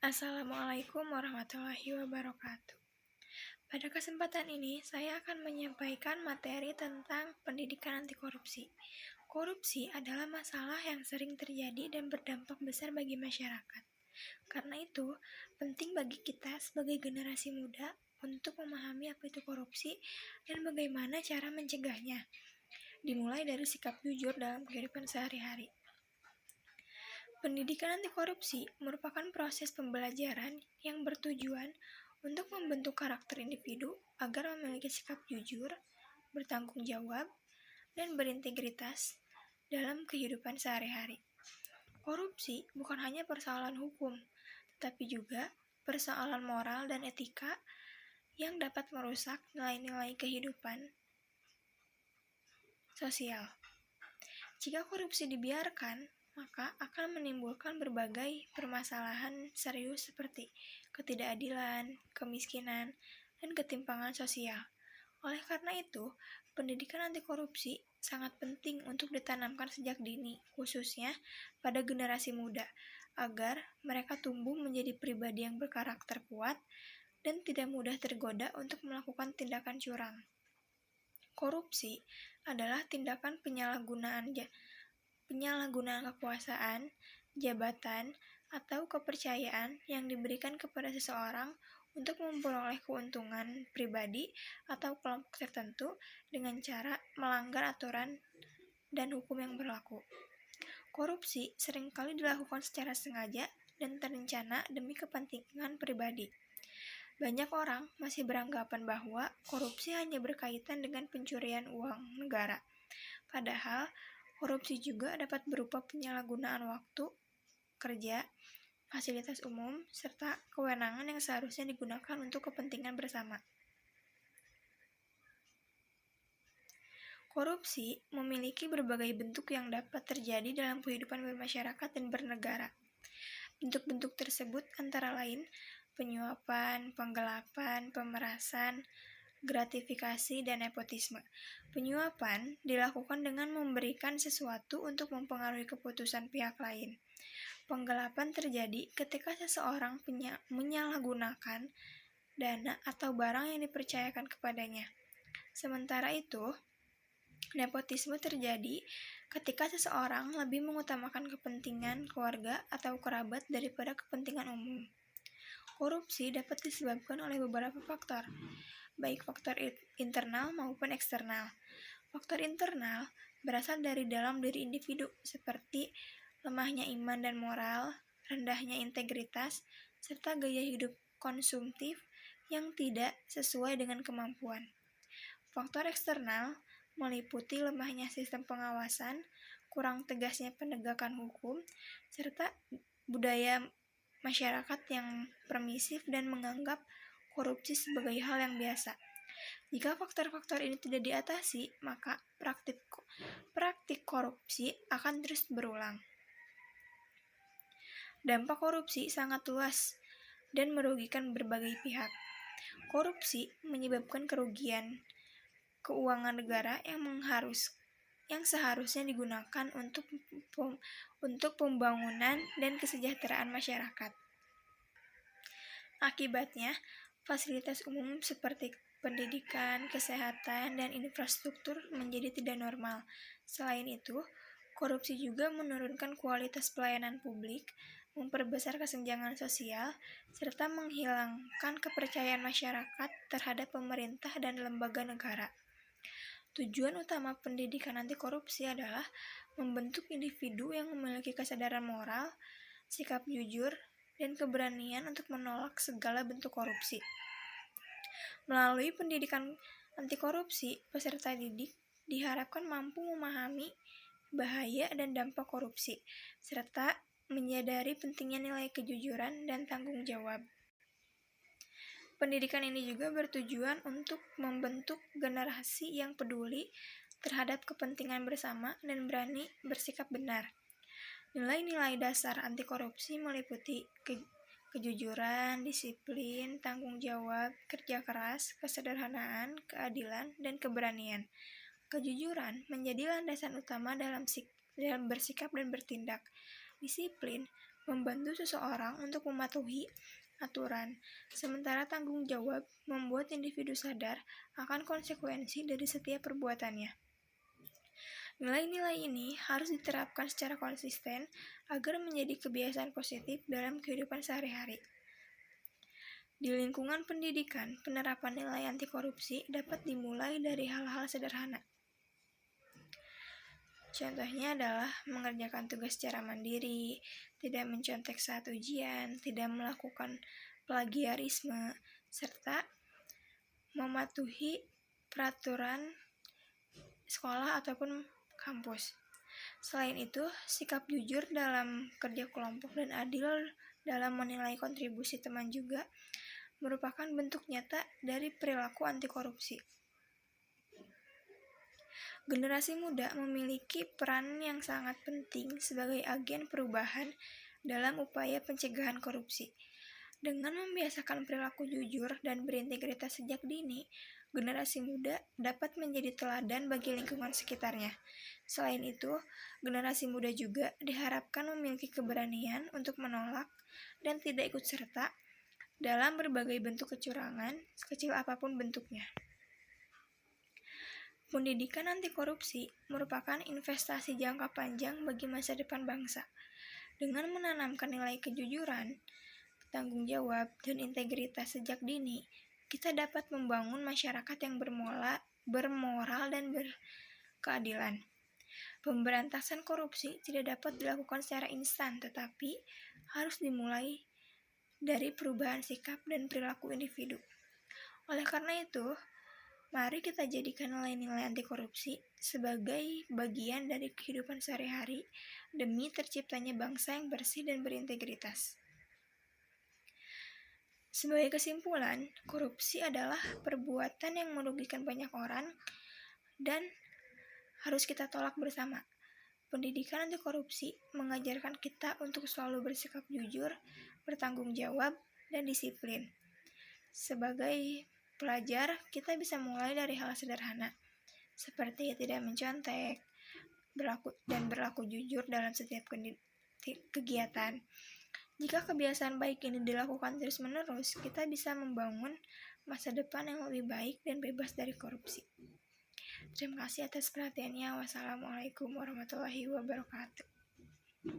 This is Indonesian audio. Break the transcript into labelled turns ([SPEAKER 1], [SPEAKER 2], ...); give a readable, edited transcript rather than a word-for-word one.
[SPEAKER 1] Assalamualaikum warahmatullahi wabarakatuh. Pada kesempatan ini, saya akan menyampaikan materi tentang pendidikan anti korupsi. Korupsi adalah masalah yang sering terjadi dan berdampak besar bagi masyarakat. Karena itu, penting bagi kita sebagai generasi muda untuk memahami apa itu korupsi dan bagaimana cara mencegahnya. Dimulai dari sikap jujur dalam kehidupan sehari-hari. Pendidikan anti korupsi merupakan proses pembelajaran yang bertujuan untuk membentuk karakter individu agar memiliki sikap jujur, bertanggung jawab, dan berintegritas dalam kehidupan sehari-hari. Korupsi bukan hanya persoalan hukum, tetapi juga persoalan moral dan etika yang dapat merusak nilai-nilai kehidupan sosial. Jika korupsi dibiarkan, maka akan menimbulkan berbagai permasalahan serius seperti ketidakadilan, kemiskinan, dan ketimpangan sosial. Oleh karena itu, pendidikan anti korupsi sangat penting untuk ditanamkan sejak dini, khususnya pada generasi muda, agar mereka tumbuh menjadi pribadi yang berkarakter kuat dan tidak mudah tergoda untuk melakukan tindakan curang. Korupsi adalah tindakan penyalahgunaan kekuasaan, jabatan, atau kepercayaan yang diberikan kepada seseorang untuk memperoleh keuntungan pribadi atau kelompok tertentu dengan cara melanggar aturan dan hukum yang berlaku. Korupsi seringkali dilakukan secara sengaja dan terencana demi kepentingan pribadi. Banyak orang masih beranggapan bahwa korupsi hanya berkaitan dengan pencurian uang negara. Padahal, korupsi juga dapat berupa penyalahgunaan waktu kerja, fasilitas umum, serta kewenangan yang seharusnya digunakan untuk kepentingan bersama. Korupsi memiliki berbagai bentuk yang dapat terjadi dalam kehidupan bermasyarakat dan bernegara. Bentuk-bentuk tersebut antara lain penyuapan, penggelapan, pemerasan, gratifikasi, dan nepotisme. Penyuapan dilakukan dengan memberikan sesuatu untuk mempengaruhi keputusan pihak lain. Penggelapan terjadi ketika seseorang menyalahgunakan dana atau barang yang dipercayakan kepadanya. Sementara itu, nepotisme terjadi ketika seseorang lebih mengutamakan kepentingan keluarga atau kerabat daripada kepentingan umum. Korupsi dapat disebabkan oleh beberapa faktor, baik faktor internal maupun eksternal. Faktor internal berasal dari dalam diri individu, seperti lemahnya iman dan moral, rendahnya integritas, serta gaya hidup konsumtif yang tidak sesuai dengan kemampuan. Faktor eksternal meliputi lemahnya sistem pengawasan, kurang tegasnya penegakan hukum, serta budaya masyarakat yang permisif dan menganggap korupsi sebagai hal yang biasa. Jika faktor-faktor ini tidak diatasi, maka praktik korupsi akan terus berulang. Dampak korupsi sangat luas dan merugikan berbagai pihak. Korupsi menyebabkan kerugian keuangan negara yang seharusnya digunakan untuk pembangunan dan kesejahteraan masyarakat. Akibatnya, fasilitas umum seperti pendidikan, kesehatan, dan infrastruktur menjadi tidak normal. Selain itu, korupsi juga menurunkan kualitas pelayanan publik, memperbesar kesenjangan sosial, serta menghilangkan kepercayaan masyarakat terhadap pemerintah dan lembaga negara. Tujuan utama pendidikan anti korupsi adalah membentuk individu yang memiliki kesadaran moral, sikap jujur, dan keberanian untuk menolak segala bentuk korupsi. Melalui pendidikan anti korupsi, peserta didik diharapkan mampu memahami bahaya dan dampak korupsi, serta menyadari pentingnya nilai kejujuran dan tanggung jawab. Pendidikan ini juga bertujuan untuk membentuk generasi yang peduli terhadap kepentingan bersama dan berani bersikap benar. Nilai-nilai dasar anti korupsi meliputi kejujuran, disiplin, tanggung jawab, kerja keras, kesederhanaan, keadilan, dan keberanian. Kejujuran menjadi landasan utama dalam bersikap dan bertindak. Disiplin membantu seseorang untuk mematuhi aturan, sementara tanggung jawab membuat individu sadar akan konsekuensi dari setiap perbuatannya. Nilai-nilai ini harus diterapkan secara konsisten agar menjadi kebiasaan positif dalam kehidupan sehari-hari. Di lingkungan pendidikan, penerapan nilai anti korupsi dapat dimulai dari hal-hal sederhana. Contohnya adalah mengerjakan tugas secara mandiri, tidak mencontek saat ujian, tidak melakukan plagiarisme, serta mematuhi peraturan sekolah ataupun kampus. Selain itu, sikap jujur dalam kerja kelompok dan adil dalam menilai kontribusi teman juga merupakan bentuk nyata dari perilaku anti korupsi. Generasi muda memiliki peran yang sangat penting sebagai agen perubahan dalam upaya pencegahan korupsi. Dengan membiasakan perilaku jujur dan berintegritas sejak dini, generasi muda dapat menjadi teladan bagi lingkungan sekitarnya. Selain itu, generasi muda juga diharapkan memiliki keberanian untuk menolak dan tidak ikut serta dalam berbagai bentuk kecurangan, sekecil apapun bentuknya. Pendidikan anti korupsi merupakan investasi jangka panjang bagi masa depan bangsa. Dengan menanamkan nilai kejujuran, tanggung jawab, dan integritas sejak dini, kita dapat membangun masyarakat yang bermoral dan berkeadilan. Pemberantasan korupsi tidak dapat dilakukan secara instan, tetapi harus dimulai dari perubahan sikap dan perilaku individu. Oleh karena itu, mari kita jadikan nilai-nilai anti korupsi sebagai bagian dari kehidupan sehari-hari demi terciptanya bangsa yang bersih dan berintegritas. Sebagai kesimpulan, korupsi adalah perbuatan yang merugikan banyak orang dan harus kita tolak bersama. Pendidikan anti korupsi mengajarkan kita untuk selalu bersikap jujur, bertanggung jawab, dan disiplin. Sebagai pelajar, kita bisa mulai dari hal sederhana, seperti tidak mencontek, berlaku jujur dalam setiap kegiatan. Jika kebiasaan baik ini dilakukan terus-menerus, kita bisa membangun masa depan yang lebih baik dan bebas dari korupsi. Terima kasih atas perhatiannya. Wassalamualaikum warahmatullahi wabarakatuh.